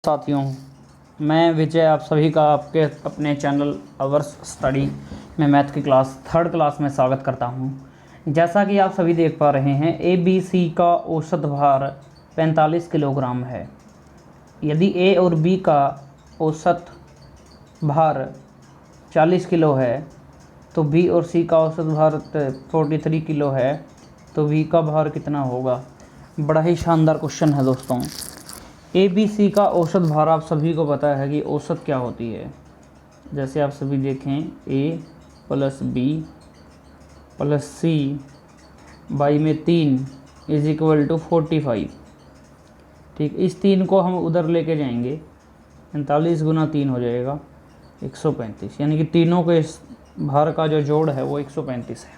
साथियों, मैं विजय आप सभी का आपके अपने चैनल अवर्स स्टडी में मैथ की क्लास थर्ड क्लास में स्वागत करता हूं। जैसा कि आप सभी देख पा रहे हैं, ए बी सी का औसत भार 45 किलोग्राम है। यदि ए और बी का औसत भार 40 किलो है तो बी और सी का औसत भार 43 किलो है, तो बी का भार कितना होगा। बड़ा ही शानदार क्वेश्चन है दोस्तों। ए बी सी का औसत भार आप सभी को पता है कि औसत क्या होती है। जैसे आप सभी देखें, A plus B plus C by में 3 इज इक्वल टू 45। ठीक, इस 3 को हम उधर लेके जाएंगे, 45 गुना 3 हो जाएगा 135, यानी कि तीनों के भार का जो जोड़ है वो 135 है।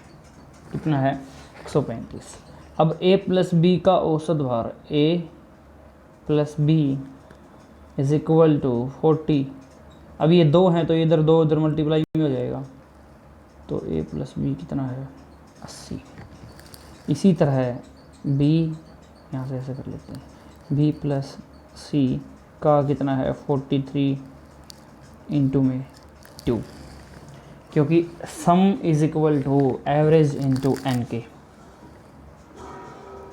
कितना है? 135। अब ए प्लस बी का औसत भार, A plus B is equal to 40। अब ये 2 हैं तो इधर 2 इधर मल्टीप्लाई हो जाएगा, तो ए प्लस बी कितना है? 80। इसी तरह बी, यहाँ से ऐसे कर लेते हैं, बी प्लस सी का कितना है? 43 इंटू में 2, क्योंकि sum is equal to average into N K,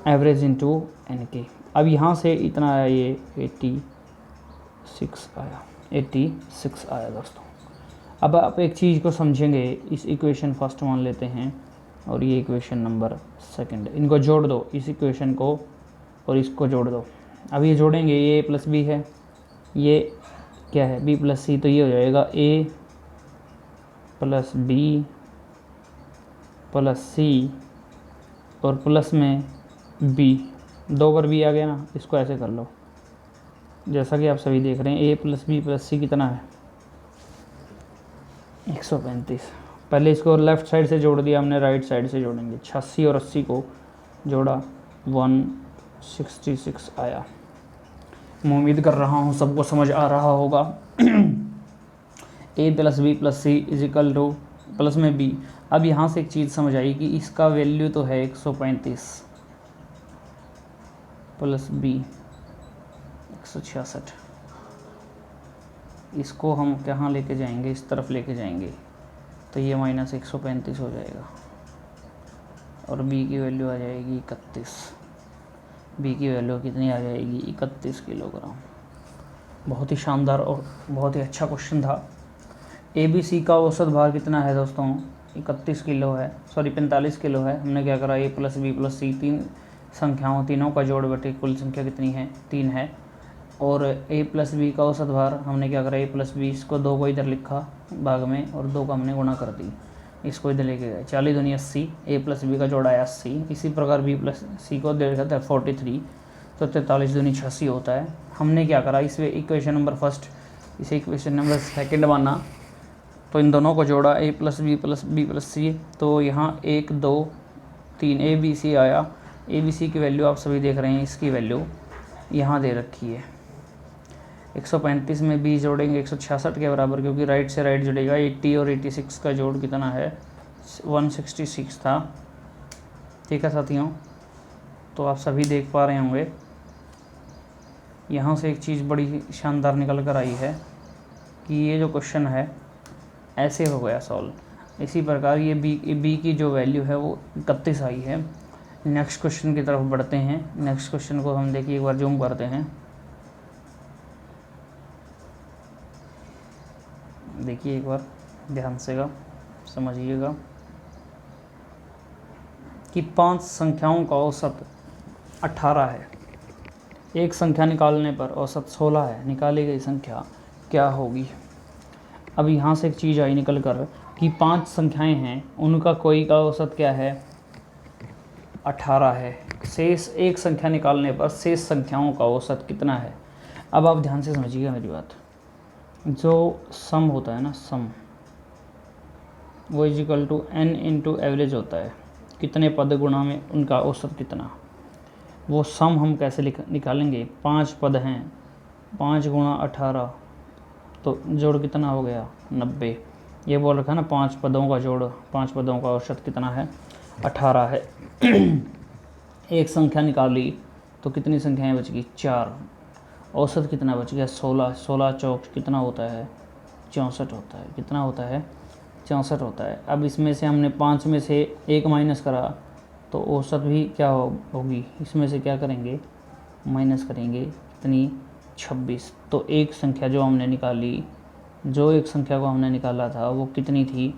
average into N K. अब यहाँ से इतना आया, ये 86 आया, 86 आया दोस्तों। अब आप एक चीज़ को समझेंगे, इस इक्वेशन फर्स्ट मान लेते हैं और ये इक्वेशन नंबर सेकंड, इनको जोड़ दो, इस इक्वेशन को और इसको जोड़ दो। अब ये जोड़ेंगे, ये प्लस बी है, ये क्या है? बी प्लस सी, तो ये हो जाएगा ए प्लस बी प्लस सी और प्लस में बी, 2 बार बी आ गया ना, इसको ऐसे कर लो। जैसा कि आप सभी देख रहे हैं, ए प्लस बी प्लस सी कितना है? 135। पहले इसको लेफ़्ट साइड से जोड़ दिया हमने, राइट साइड से जोड़ेंगे। 86 और 80 को जोड़ा, 166 आया। मैं उम्मीद कर रहा हूँ सबको समझ आ रहा होगा। A plus B plus C is equal to plus में बी। अब यहाँ से एक चीज़ समझ आई कि इसका वैल्यू तो है 135 प्लस बी 166। इसको हम कहाँ लेके जाएंगे? इस तरफ लेके जाएंगे, तो ये माइनस 135 हो जाएगा और बी की वैल्यू आ जाएगी 31। बी की वैल्यू कितनी आ जाएगी? 31 किलोग्राम। बहुत ही शानदार और बहुत ही अच्छा क्वेश्चन था। ए बी सी का औसत भार कितना है दोस्तों? 31 किलो है, सॉरी 45 किलो है। हमने क्या करा? ए प्लस बी प्लस सी, 3 संख्याओं, तीनों का जोड़ बटे कुल संख्या कितनी है? 3 है। और ए प्लस बी का औसत भार हमने क्या करा? ए प्लस बी, इसको 2 को इधर लिखा भाग में और 2 का हमने गुणा कर दी, इसको इधर लेके गए। 40 दूनी 80, ए प्लस बी का जोड़ आया 80। इसी प्रकार बी प्लस सी को दे देता है 43, तो 43 दूनी 86 होता है। हमने क्या करा? इस इक्वेशन नंबर फर्स्ट, इसे इक्वेशन नंबर सेकेंड माना, तो इन दोनों को जोड़ा, ए प्लस बी प्लस सी, तो यहाँ 1 2 3 ए बी सी आया। ए बी सी की वैल्यू आप सभी देख रहे हैं, इसकी वैल्यू यहाँ दे रखी है। 135 में बी जोड़ेंगे 166 के बराबर, क्योंकि राइट से राइट जुड़ेगा। 80 और 86 का जोड़ कितना है? 166 था। ठीक है साथियों, तो आप सभी देख पा रहे होंगे यहाँ से एक चीज़ बड़ी शानदार निकल कर आई है कि ये जो क्वेश्चन है ऐसे हो गया सॉल्व। इसी प्रकार ये बी की जो वैल्यू है वो 31 आई है। नेक्स्ट क्वेश्चन की तरफ बढ़ते हैं। नेक्स्ट क्वेश्चन को हम देखिए, एक बार जूम करते हैं। देखिए एक बार ध्यान से समझिएगा कि 5 संख्याओं का औसत 18 है। एक संख्या निकालने पर औसत 16 है। निकाली गई संख्या क्या होगी? अब यहाँ से एक चीज़ आई निकल कर कि 5 संख्याएं हैं, उनका कोई का औसत क्या है? 18 है। शेष एक संख्या निकालने पर शेष संख्याओं का औसत कितना है? अब आप ध्यान से समझिएगा मेरी बात। जो सम होता है ना, सम, वो is equal to N into average होता है। कितने पद गुणा में उनका औसत कितना, वो सम हम कैसे निकालेंगे? 5 पद हैं, 5 गुणा 18, तो जोड़ कितना हो गया? 90। ये बोल रखा है ना, 5 पदों का जोड़, 5 पदों का औसत कितना है? 18 है। एक संख्या निकाली तो कितनी संख्याएं बच गई? 4। औसत कितना बच गया 16, 16 चौक कितना होता है 64 होता है, कितना होता है 64 होता है। अब इसमें से हमने 5 में से 1 माइनस करा तो औसत भी क्या होगी, इसमें से क्या करेंगे माइनस करेंगे कितनी 26। तो एक संख्या जो हमने निकाली, जो एक संख्या को हमने निकाला था वो कितनी थी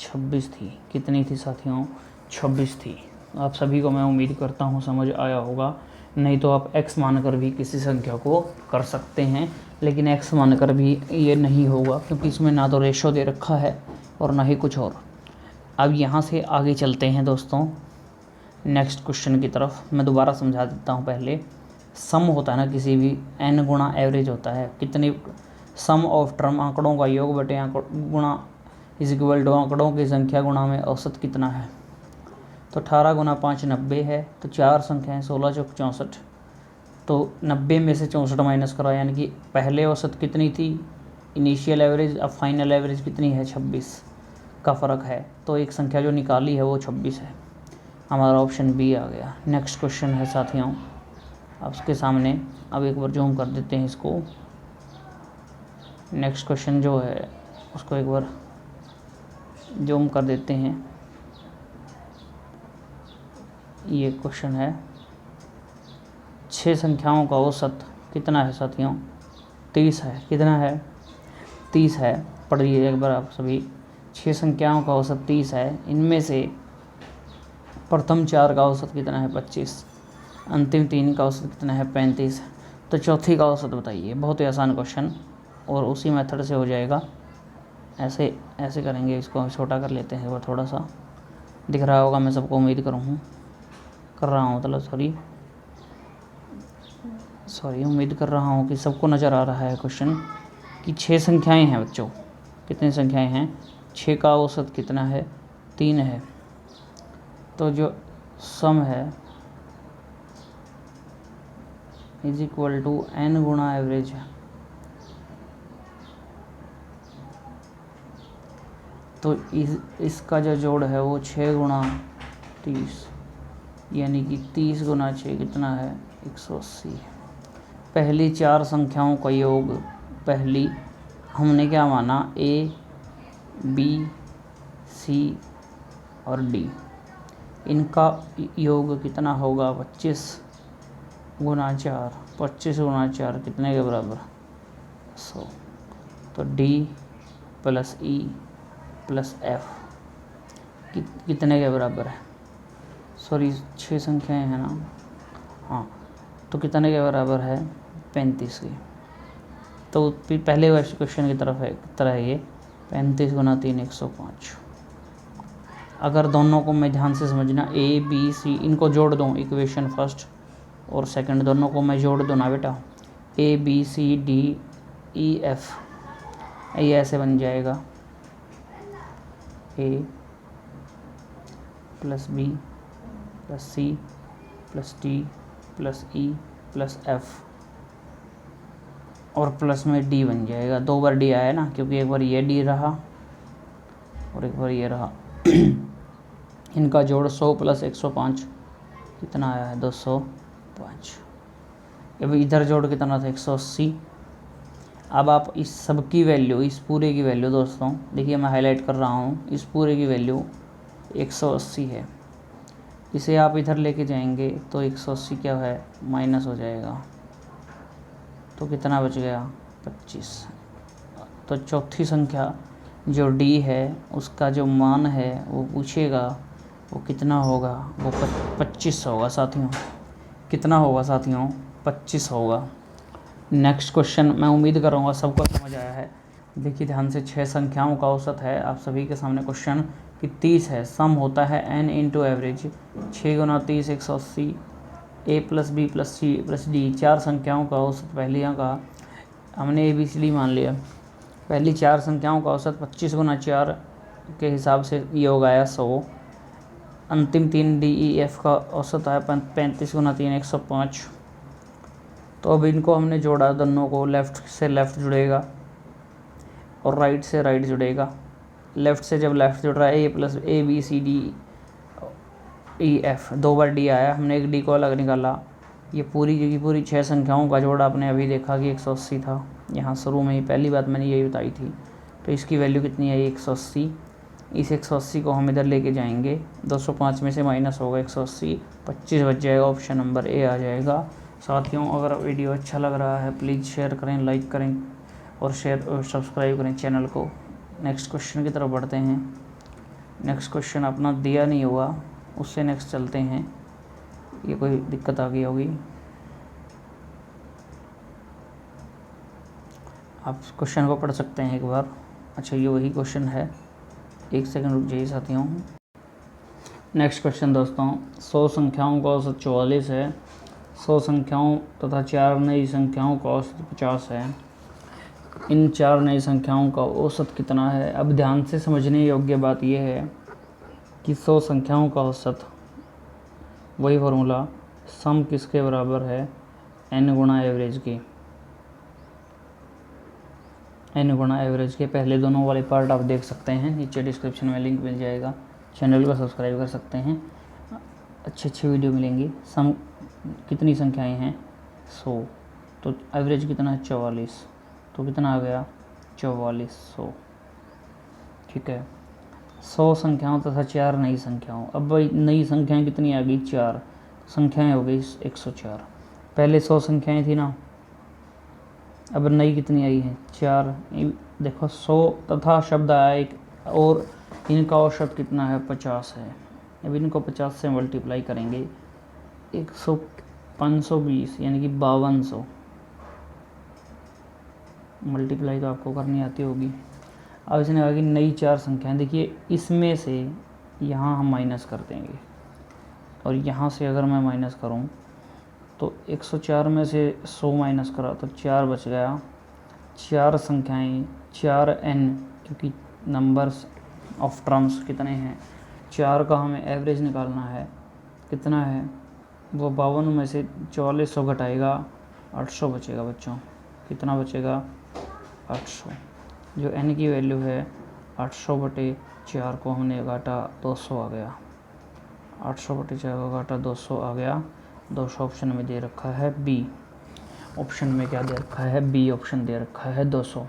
26 थी। कितनी थी साथियों 26 थी। आप सभी को मैं उम्मीद करता हूँ समझ आया होगा। नहीं तो आप x मानकर भी किसी संख्या को कर सकते हैं, लेकिन x मानकर भी ये नहीं होगा क्योंकि इसमें ना तो रेशो दे रखा है और ना ही कुछ और। अब यहाँ से आगे चलते हैं दोस्तों नेक्स्ट क्वेश्चन की तरफ। मैं दोबारा समझा देता हूँ पहले। सम होता है ना किसी भी n गुणा एवरेज होता है, कितनी सम ऑफ टर्म आंकड़ों का योग बटे गुणा इज इक्वल टू आंकड़ों की संख्या गुणा में औसत कितना है। तो 18 गुना 5 90 है, तो 4 संख्याएँ 16 चौक 64। तो 90 में से 64 माइनस करा, यानी कि पहले औसत कितनी थी इनिशियल एवरेज, अब फाइनल एवरेज कितनी है 26 का फ़र्क है। तो एक संख्या जो निकाली है वो 26 है। हमारा ऑप्शन बी आ गया। नेक्स्ट क्वेश्चन है साथियों आपके सामने। अब एक बार जूम कर देते हैं इसको। नेक्स्ट क्वेश्चन जो है उसको एक बार जूम कर देते हैं। ये क्वेश्चन है 6 संख्याओं का औसत कितना है साथियों 30 है। कितना है 30 है। पढ़िए एक बार आप सभी। 6 संख्याओं का औसत 30 है। इनमें से प्रथम 4 का औसत कितना है 25, अंतिम 3 का औसत कितना है 35, तो चौथी का औसत बताइए। बहुत ही आसान क्वेश्चन और उसी मेथड से हो जाएगा। ऐसे ऐसे करेंगे, इसको छोटा कर लेते हैं, वो थोड़ा सा दिख रहा होगा मैं सबको उम्मीद कर रहा हूँ, मतलब सॉरी उम्मीद कर रहा हूँ कि सबको नज़र आ रहा है क्वेश्चन कि 6 संख्याएं हैं बच्चों। कितनी संख्याएं हैं 6 का औसत कितना है 3 है। तो जो सम है इज इक्वल टू n गुणा एवरेज है। तो इसका जो जोड़ है वो 6 गुणा 30, यानी कि 30 गुना 6 कितना है 180। पहली 4 संख्याओं का योग, पहली हमने क्या माना A, B, C और D, इनका योग कितना होगा 25 गुना 4। 25 गुना 4 कितने के बराबर 100। तो D plus E plus F कितने के बराबर है, सॉरी 6 संख्याएं हैं ना, हाँ, तो कितने के बराबर है 35 की। तो पहले क्वेश्चन की तरह है ये 35 गुना 3 105। अगर दोनों को मैं ध्यान से समझना A B C इनको जोड़ दूँ, इक्वेशन फर्स्ट और सेकंड दोनों को मैं जोड़ दूँ ना बेटा, A B C D E F, ये ऐसे बन जाएगा A plus B plus C plus D plus E plus F और प्लस में D बन जाएगा। 2 बार D आया ना, क्योंकि एक बार ये D रहा और एक बार ये रहा। इनका जोड़ 100 प्लस 105 कितना आया है 205। अब इधर जोड़ कितना था 180। अब आप इस सब की वैल्यू, इस पूरे की वैल्यू दोस्तों देखिए मैं हाईलाइट कर रहा हूँ, इस पूरे की वैल्यू 180 है। इसे आप इधर लेके जाएंगे तो 180 क्या है माइनस हो जाएगा, तो कितना बच गया 25। तो चौथी संख्या जो D है उसका जो मान है वो पूछेगा वो कितना होगा, वो 25 होगा साथियों। कितना होगा साथियों 25 होगा। नेक्स्ट क्वेश्चन मैं उम्मीद करूँगा सबको समझ आया है। देखिए ध्यान से, 6 संख्याओं का औसत है आप सभी के सामने क्वेश्चन कि 30 है। सम होता है n into average, 6 Guna 30 180, A plus B plus C plus D 4 संख्याओं का औसत, पहलियाँ का हमने ABCD मान लिया। पहली 4 संख्याओं का औसत 25 गुना 4 के हिसाब से योग आया 100। अंतिम 3 D E F का औसत आया 35 गुना 3 105। तो अब इनको हमने जोड़ा, दोनों को लेफ़्ट से लेफ़्ट जुड़ेगा और राइट से राइट जुड़ेगा। लेफ़्ट से जब लेफ़्ट जुड़ रहा है A plus ABCD E F, 2 bar D आया, हमने एक D को अलग निकाला, ये पूरी की पूरी 6 संख्याओं का जोड़ आपने अभी देखा कि 180 था। यहाँ शुरू में ही पहली बात मैंने यही बताई थी। तो इसकी वैल्यू कितनी है 180। इस 180 को हम इधर लेके जाएंगे, 205 में से माइनस होगा 180, 25 बच जाएगा, ऑप्शन नंबर ए आ जाएगा। साथियों, अगर वीडियो अच्छा लग रहा है प्लीज़ शेयर करें, लाइक करें और सब्सक्राइब करें चैनल को। नेक्स्ट क्वेश्चन की तरफ बढ़ते हैं। नेक्स्ट क्वेश्चन अपना दिया नहीं हुआ, उससे नेक्स्ट चलते हैं। ये कोई दिक्कत आ गई होगी, आप क्वेश्चन को पढ़ सकते हैं एक बार। अच्छा, ये वही क्वेश्चन है, एक सेकंड रुक जाइए साथियों। नेक्स्ट क्वेश्चन दोस्तों, 100 संख्याओं का औसत 44 है। 100 संख्याओं तथा 4 नई संख्याओं का औसत 50 है। इन 4 नई संख्याओं का औसत कितना है? अब ध्यान से समझने योग्य बात यह है कि 100 संख्याओं का औसत, वही फॉर्मूला, सम किसके बराबर है? n गुणा एवरेज के। n गुणा एवरेज के पहले दोनों वाले पार्ट आप देख सकते हैं, नीचे डिस्क्रिप्शन में लिंक मिल जाएगा। चैनल को सब्सक्राइब कर सकते हैं, अच्छी वीडियो मिलेंगी। सम कितनी संख्याएं हैं? 100, तो एवरेज कितना है? 44, तो कितना आ गया? 4400। ठीक है, 100 संख्याओं तथा 4 नई संख्याओं। अब भाई नई संख्याएं कितनी आ गई? 4 संख्याएं हो गई 104। पहले 100 संख्याएं थी ना, अब नई कितनी आई हैं? 4। देखो 100 तथा शब्द आया एक, और इनका औसत कितना है? 50 है। अब इनको 50 से मल्टीप्लाई करेंगे, 100 520 यानी कि 5200। मल्टीप्लाई तो आपको करनी आती होगी। अब इसने कहा कि नई 4 संख्याएं, देखिए इसमें से यहाँ हम माइनस कर देंगे, और यहाँ से अगर मैं माइनस करूँ तो 104 में से 100 माइनस करा तो 4 बच गया। 4 संख्याएं, 4n, क्योंकि नंबर्स ऑफ टर्म्स कितने हैं? 4 का हमें एवरेज निकालना है, कितना है वो? 52 में से 4400 घटाएगा, 800 बचेगा बच्चों। कितना बचेगा? 800। जो n की वैल्यू है 800 बटे 4 को हमने घाटा 200 आ गया। 800 बटे 4 को घाटा 200 आ गया। 200 ऑप्शन में दे रखा है बी। ऑप्शन में क्या दे रखा है? बी ऑप्शन दे रखा है 200।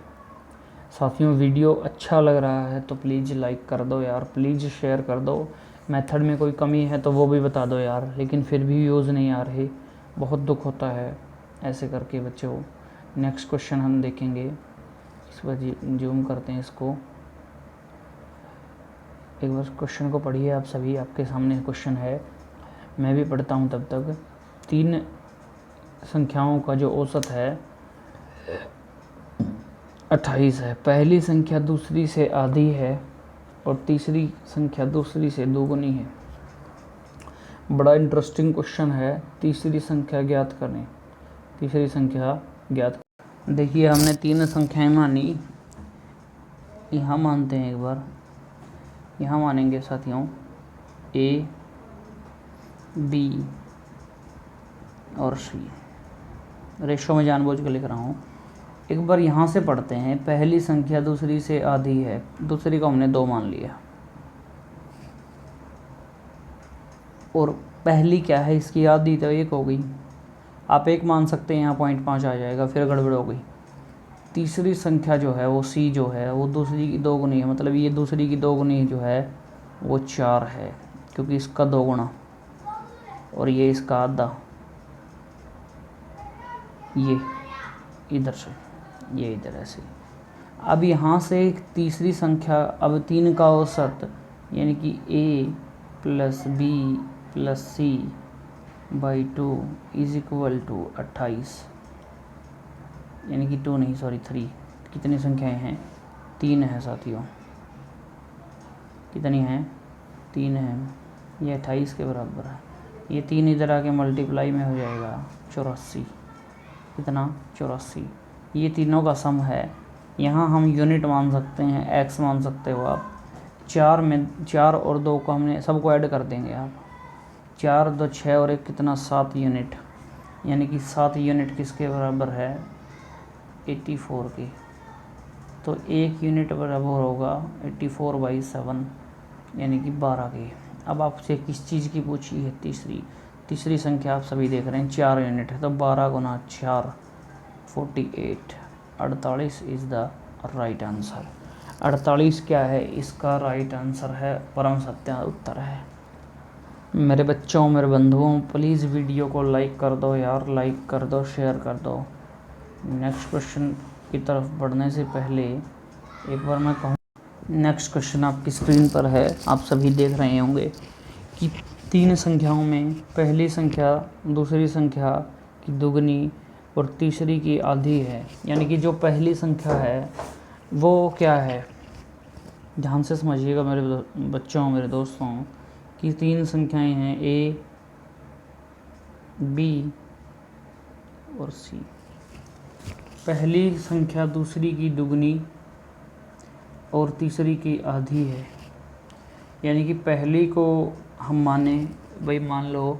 साथियों, वीडियो अच्छा लग रहा है तो प्लीज़ लाइक कर दो यार, प्लीज़ शेयर कर दो। मेथड में कोई कमी है तो वो भी बता दो यार, लेकिन फिर भी व्यूज़ नहीं आ रहे, बहुत दुख होता है ऐसे करके बच्चों। नेक्स्ट क्वेश्चन हम देखेंगे, इस पर जूम करते हैं इसको। एक बार क्वेश्चन को पढ़िए आप सभी, आपके सामने क्वेश्चन है, मैं भी पढ़ता हूँ तब तक। 3 संख्याओं का जो औसत है 28 है। पहली संख्या दूसरी से आधी है और तीसरी संख्या दूसरी से दोगुनी है। बड़ा इंटरेस्टिंग क्वेश्चन है। तीसरी संख्या ज्ञात करें। तीसरी संख्या ज्ञात। देखिए हमने 3 संख्याएं मानी, यहाँ मानते हैं एक बार, यहाँ मानेंगे साथियों ए, बी और सी। रेशो में जानबूझ के लिख रहा हूँ। एक बार यहाँ से पढ़ते हैं। पहली संख्या दूसरी से आधी है, दूसरी को हमने 2 मान लिया, और पहली क्या है? इसकी आधी तो 1 हो गई। आप 1 मान सकते हैं, यहाँ 0.5 आ जाएगा, फिर गड़बड़ हो गई। तीसरी संख्या जो है वो सी जो है वो दूसरी की 2 गुनी है, मतलब ये दूसरी की 2 गुनी जो है वो 4 है, क्योंकि इसका 2 गुना और ये इसका आधा। ये इधर से, ये इधर ऐसे। अब यहाँ से एक तीसरी संख्या, अब 3 का औसत यानी कि a plus B plus C by 2 is equal to 28, यानी कि 2 नहीं सॉरी 3। कितनी संख्याएं हैं? 3 है साथियों। कितनी हैं? 3 है। ये 28 के बराबर है। ये 3 इधर आके मल्टीप्लाई में हो जाएगा 84। कितना? 84। ये तीनों का सम है। यहाँ हम यूनिट मान सकते हैं, एक्स मान सकते हो आप। 4 में 4 और 2 को हमने सबको ऐड कर देंगे आप। 4 2 6 और 1 कितना? 7 यूनिट, यानी कि 7 यूनिट किसके बराबर है? 84 के। तो 1 यूनिट बराबर होगा 84/7, यानी कि 12 के। अब आपसे किस चीज़ की पूछी है? तीसरी। तीसरी संख्या आप सभी देख रहे हैं 4 यूनिट है, तो 12 गुना 4 48, 48 इज़ द राइट आंसर। 48 क्या है, इसका राइट आंसर है, परम सत्य उत्तर है। मेरे बच्चों, मेरे बंधुओं, प्लीज़ वीडियो को लाइक कर दो यार, लाइक कर दो, शेयर कर दो। नेक्स्ट क्वेश्चन की तरफ बढ़ने से पहले एक बार मैं कहूँ, नेक्स्ट क्वेश्चन आपकी स्क्रीन पर है, आप सभी देख रहे होंगे कि 3 संख्याओं में पहली संख्या दूसरी संख्या की दुगनी और तीसरी की आधी है। यानी कि जो पहली संख्या है वो क्या है, ध्यान से समझिएगा मेरे बच्चों, मेरे दोस्तों, कि 3 संख्याएं हैं A, B और C। पहली संख्या दूसरी की दुगनी और तीसरी की आधी है। यानी कि पहली को हम माने, भाई मान लो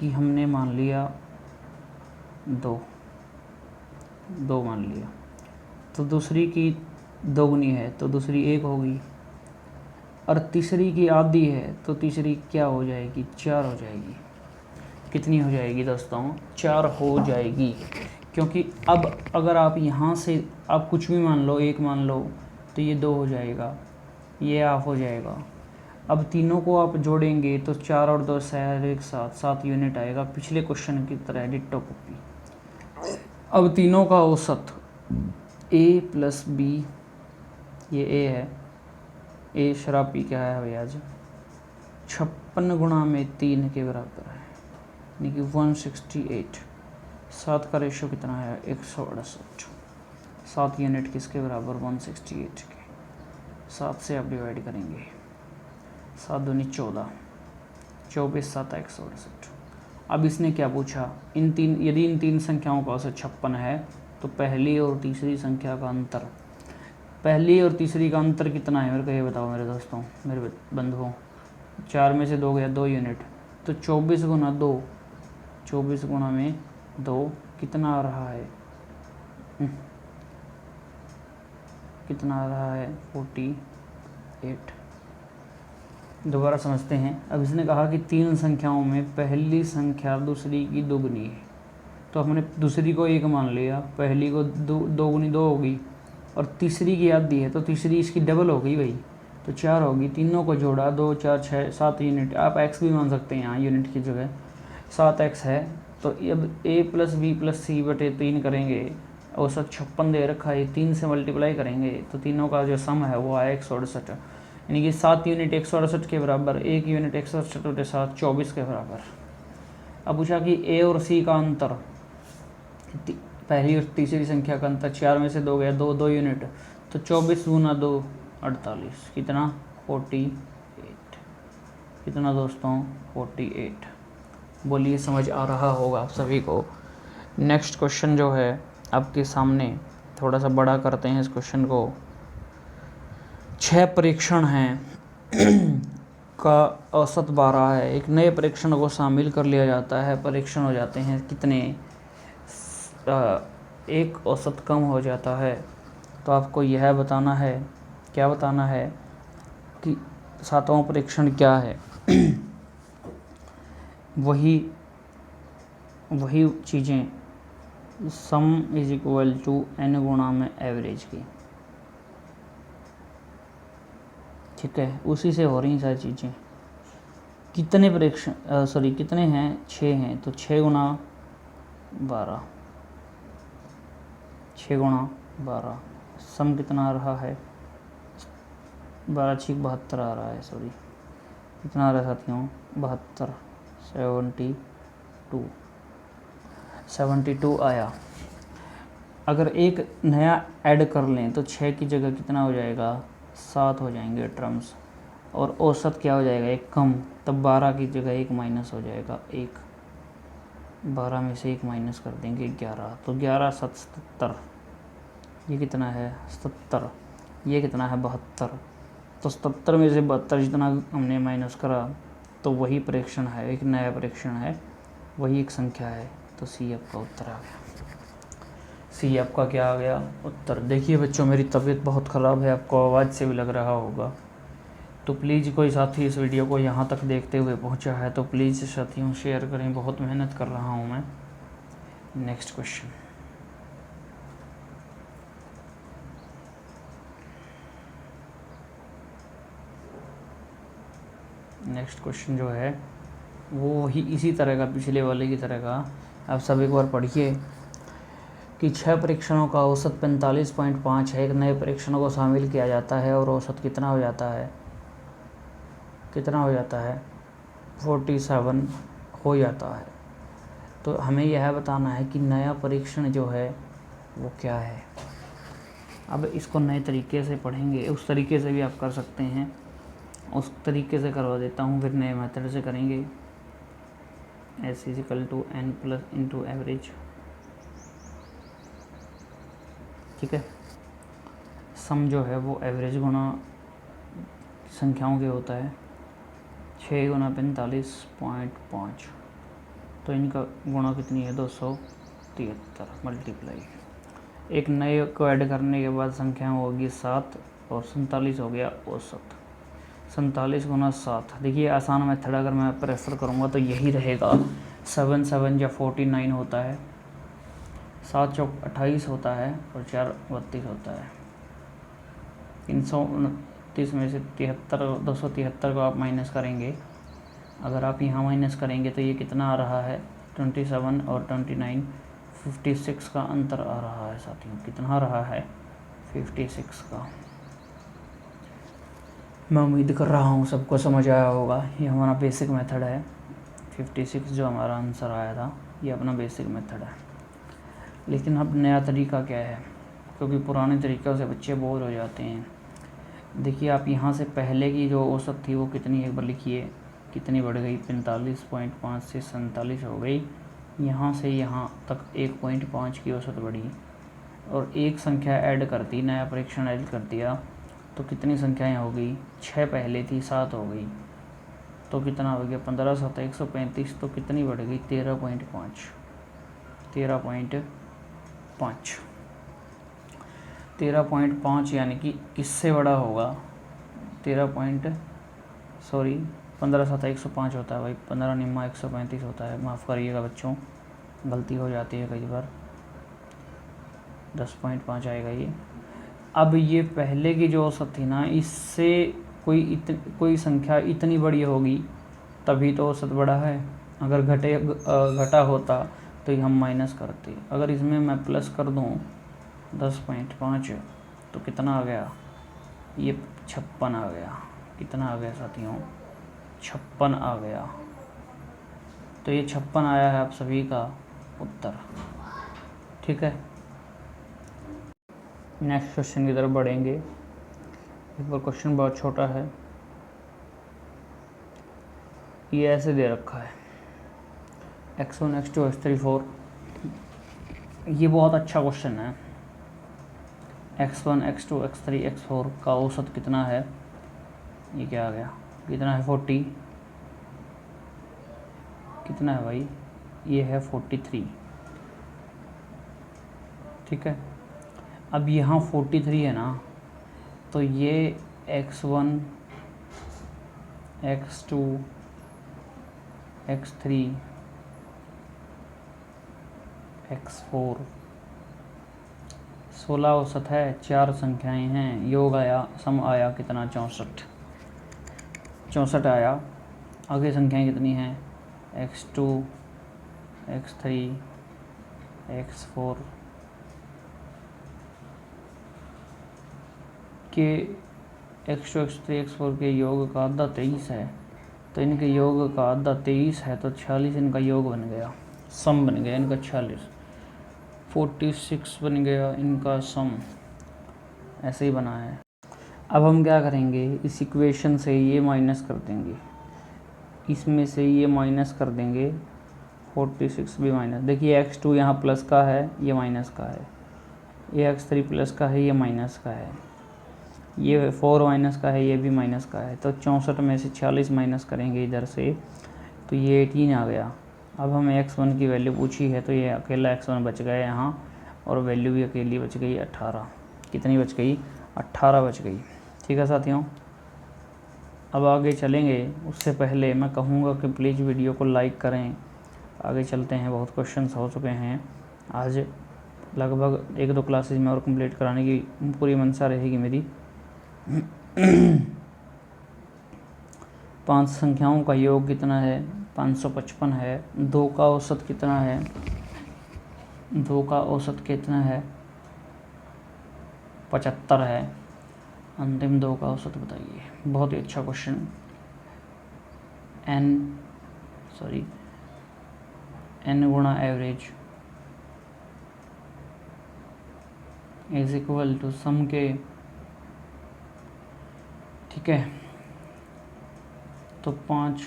कि हमने मान लिया 2 मान लिया, तो दूसरी की दोगुनी है तो दूसरी 1 होगी, और तीसरी की आधी है तो तीसरी क्या हो जाएगी, 4 हो जाएगी। कितनी हो जाएगी दोस्तों, 4 हो जाएगी। क्योंकि अब अगर आप यहाँ से आप कुछ भी मान लो, 1 मान लो, तो ये 2 हो जाएगा, ये ऑफ हो जाएगा। अब तीनों को आप जोड़ेंगे तो 4 और 2 एक साथ 7 यूनिट आएगा, पिछले क्वेश्चन की तरह डिट्टो कॉपी। अब तीनों का औसत A प्लस B, ये A है, A शराब पी क्या है भैया जी, 56 गुणा में 3 के बराबर है, यानी कि 168। 7 का रेशो कितना है, 168। 7 यूनिट किसके बराबर, 168 के। 7 से आप डिवाइड करेंगे, 7 दूनी 14, 24 7 168। अब इसने क्या पूछा, यदि इन 3 संख्याओं का औसत 56 है तो पहली और तीसरी संख्या का अंतर, पहली और तीसरी का अंतर कितना है मेरे को ये बताओ मेरे दोस्तों, मेरे बंधुओं। 4 में से 2 गया, 2 यूनिट, तो 24 गुना 2, 24 गुना में 2 कितना आ रहा है, कितना आ रहा है, 48। दोबारा समझते हैं। अब इसने कहा कि 3 संख्याओं में पहली संख्या दूसरी की दोगुनी है, तो हमने दूसरी को 1 मान लिया, पहली को 2 गुनी 2 होगी, और तीसरी की आधी है तो तीसरी इसकी डबल हो गई भाई, तो 4 होगी। तीनों को जोड़ा, 2 4 6 7 यूनिट, आप x भी मान सकते हैं यहाँ यूनिट की जगह, 7x है। तो अब A plus B plus C बटे 3 करेंगे, औसत 56 दे रखा है, 3 से मल्टीप्लाई करेंगे तो तीनों का जो सम है वो आया 168, यानी कि 7 यूनिट 168 के बराबर, 1 यूनिट 168 बटे 7 24 के बराबर। अब पूछा कि A और C का अंतर, पहली और तीसरी संख्या का अंतर, 4 में से 2 गया, 2 यूनिट, तो 24 गुना 2 48, कितना 48, कितना दोस्तों 48। बोलिए समझ आ रहा होगा आप सभी को। नेक्स्ट क्वेश्चन जो है आपके सामने, थोड़ा सा बड़ा करते हैं इस क्वेश्चन को। 6 परीक्षण हैं का औसत 12 है, एक नए परीक्षण को शामिल कर लिया जाता है, परीक्षण हो जाते हैं कितने, एक औसत कम हो जाता है। तो आपको यह बताना है, क्या बताना है कि 7वां परीक्षण क्या है। वही चीज़ें, sum is equal to n गुणा में एवरेज की, ठीक है, उसी से हो रही सारी चीज़ें। कितने परीक्षण कितने हैं, 6 हैं, तो 6 गुणा 12, 6 गुणा 12, सम कितना आ रहा है, 12 6 72 आ रहा है, कितना आ रहा है साथियों, 72, 72 आया। अगर एक नया ऐड कर लें तो 6 की जगह कितना हो जाएगा, 7 हो जाएंगे टर्म्स, और औसत क्या हो जाएगा, एक कम, तब 12 की जगह 1 माइनस हो जाएगा, 1, 12 में से 1 माइनस कर देंगे 11, तो 11 7 77, ये कितना है 70, ये कितना है 72, तो 77 में से 72 जितना हमने माइनस करा तो वही परीक्षण है, एक नया परीक्षण है, वही एक संख्या है, तो सी आपका उत्तर आ गया। सी आपका क्या आ गया, उत्तर। देखिए बच्चों, मेरी तबीयत बहुत ख़राब है, आपको आवाज़ से भी लग रहा होगा, तो प्लीज़ कोई साथी इस वीडियो को यहाँ तक देखते हुए पहुँचा है तो प्लीज़ साथियों शेयर करें, बहुत मेहनत कर रहा हूँ मैं। नेक्स्ट क्वेश्चन, नेक्स्ट क्वेश्चन जो है वो ही इसी तरह का, पिछले वाले की तरह का। आप सब एक बार पढ़िए कि 6 परीक्षणों का औसत 45.5 है। एक नए परीक्षणों को शामिल किया जाता है और औसत कितना हो जाता है, कितना हो जाता है, 47 हो जाता है। तो हमें यह बताना है कि नया परीक्षण जो है वो क्या है। अब इसको नए तरीके से पढ़ेंगे, उस तरीके से भी आप कर सकते हैं, उस तरीके से करवा देता हूँ, फिर नए मेथड से करेंगे। S = n plus into average, ठीक है। सम जो है वो एवरेज गुना संख्याओं के होता है, 6 गुना 45.5, तो इनका गुणा कितनी है, 273 मल्टीप्लाई। एक नए को ऐड करने के बाद संख्या होगी 7 और 47 हो गया औसत। 47 गुना 7, देखिए आसान मेथड अगर मैं प्रेफर करूँगा तो यही रहेगा। 7 7 या 49 होता है, 7 चौक 28 होता है और 4 32 होता है। 329 में से 273 को आप माइनस करेंगे। अगर आप यहाँ माइनस करेंगे तो ये कितना आ रहा है, 27 और 29, 56 का अंतर आ रहा है साथियों। कितना आ रहा है, 56 का। मैं उम्मीद कर रहा हूँ सबको समझ आया होगा। ये हमारा बेसिक मेथड है। 56 जो हमारा आंसर आया था, ये अपना बेसिक मेथड है। लेकिन अब नया तरीका क्या है, क्योंकि पुराने तरीक़ों से बच्चे बोर हो जाते हैं। देखिए आप यहाँ से पहले की जो औसत थी वो कितनी, एक बार लिखिए, कितनी बढ़ गई, 45.5 से 47 हो गई। यहाँ से यहाँ तक 1.5 की औसत बढ़ी और एक संख्या ऐड कर दी, नया परीक्षण ऐड कर दिया, तो कितनी संख्याएं हो गई, 6 पहले थी 7 हो गई, तो कितना हो गया, 15 7 135, तो कितनी बढ़ गई, 13.5, 13.5 यानी कि किससे बड़ा होगा, 15 7 105 होता है भाई, 15 निम्मा 135 होता है। माफ़ करिएगा बच्चों, गलती हो जाती है कई बार, 10.5 आएगा ये। अब ये पहले की जो औसत थी ना, इससे कोई संख्या इतनी बड़ी होगी तभी तो औसत बड़ा है। अगर घटा होता तो ये हम माइनस करते। अगर इसमें मैं प्लस कर दूँ 10.5 तो कितना आ गया, ये 56 आ गया। कितना आ गया साथियों, 56 आ गया। तो ये 56 आया है आप सभी का उत्तर, ठीक है। नेक्स्ट क्वेश्चन की तरफ बढ़ेंगे। इस पर क्वेश्चन बहुत छोटा है, ये ऐसे दे रखा है, x1 x2 x3 4। ये बहुत अच्छा क्वेश्चन है। x1 x2 x3 x4 का औसत कितना है, ये क्या आ गया, कितना है, 40, कितना है भाई, ये है 43, ठीक है। अब यहाँ 43 है ना, तो ये x1 x2 x3 x4 16 औसत है, 4 संख्याएं हैं, योग आया, सम आया कितना, 64 आया। आगे संख्याएं कितनी हैं, x2 x3 x4 के x2 x3 x4 के योग का आधा 23 है, तो इनके योग का आधा 23 है, तो 46 इनका योग बन गया, सम बन गया इनका 46, 46 बन गया इनका सम, ऐसे ही बना है। अब हम क्या करेंगे, इस इक्वेशन से ये माइनस कर देंगे, इसमें से ये माइनस कर देंगे, 46 भी माइनस। देखिए x2 यहाँ प्लस का है, ये माइनस का है, ये x3 प्लस का है, ये माइनस का है, ये 4 माइनस का है, ये भी माइनस का है। तो 64 में से 46 माइनस करेंगे इधर से, तो ये 18 आ गया। अब हमें x1 की वैल्यू पूछी है, तो ये अकेला x1 बच गया यहाँ, और वैल्यू भी अकेली बच गई 18। कितनी बच गई, 18 बच गई, ठीक है साथियों। अब आगे चलेंगे उससे पहले मैं कहूँगा कि प्लीज़ वीडियो को लाइक करें। आगे चलते हैं, बहुत क्वेश्चंस हो चुके हैं। आज लगभग 1-2 क्लासेज में और कंप्लीट कराने की पूरी मंशा रहेगी मेरी। 5 संख्याओं का योग कितना है? 555 है। 2 का औसत कितना है? 2 का औसत कितना है? 75 है। अंतिम 2 का औसत बताइए। बहुत ही अच्छा क्वेश्चन। n गुणा average is equal to some के, ठीक है। तो 5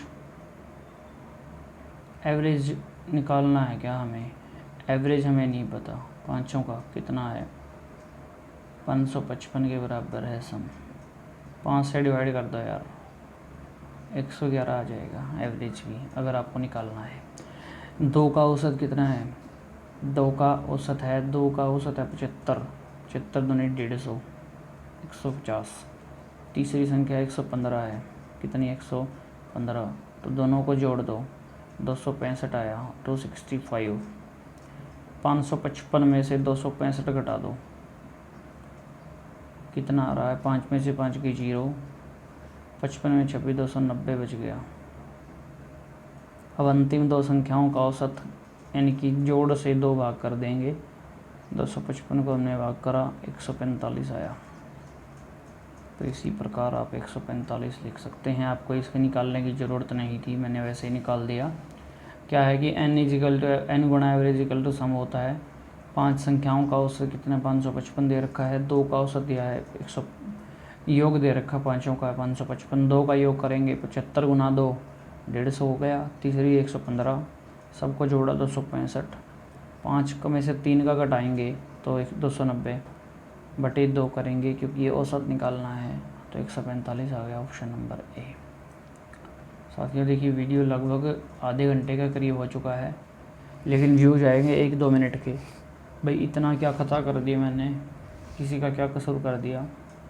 एवरेज निकालना है क्या हमें? एवरेज हमें नहीं पता पाँचों का कितना है। 555 के बराबर है सम। 5 से डिवाइड कर दो यार, 111 आ जाएगा एवरेज भी, अगर आपको निकालना है। 2 का औसत कितना है? 2 का औसत है 75। 75 दूनी 150, 150। तीसरी संख्या 115 है। कितनी? 115। तो दोनों को जोड़ दो, 265 आया, 265। 555 में से 265 घटा दो, कितना आ रहा है? 5 में से 5 की 0, 55 में 26, 290 बच गया। अब अंतिम 2 संख्याओं का औसत यानी कि जोड़ से 2 भाग कर देंगे। 255 को हमने भाग करा, 145 आया। तो इसी प्रकार आप 145 लिख सकते हैं। आपको इसके निकालने की ज़रूरत नहीं थी, मैंने वैसे ही निकाल दिया। क्या है कि n गुणा एवरेज इक्वल टू सम होता है। 5 संख्याओं का औसत कितना? 555 दे रखा है। 2 का औसत दिया है 100, योग दे रखा पाँचों का 555। 2 का योग करेंगे 75 गुना 2, 150 हो गया। तीसरी 115, सबको जोड़ा 265। 5 में से 3 का घटाएंगे तो 290 बटे 2 करेंगे, क्योंकि ये औसत निकालना है। तो 145 आ गया, ऑप्शन नंबर ए। साथियों देखिए, वीडियो लगभग आधे घंटे का करीब हो चुका है, लेकिन व्यूज आएंगे 1-2 मिनट के। भाई इतना क्या खता कर दिया मैंने, किसी का क्या कसूर कर दिया?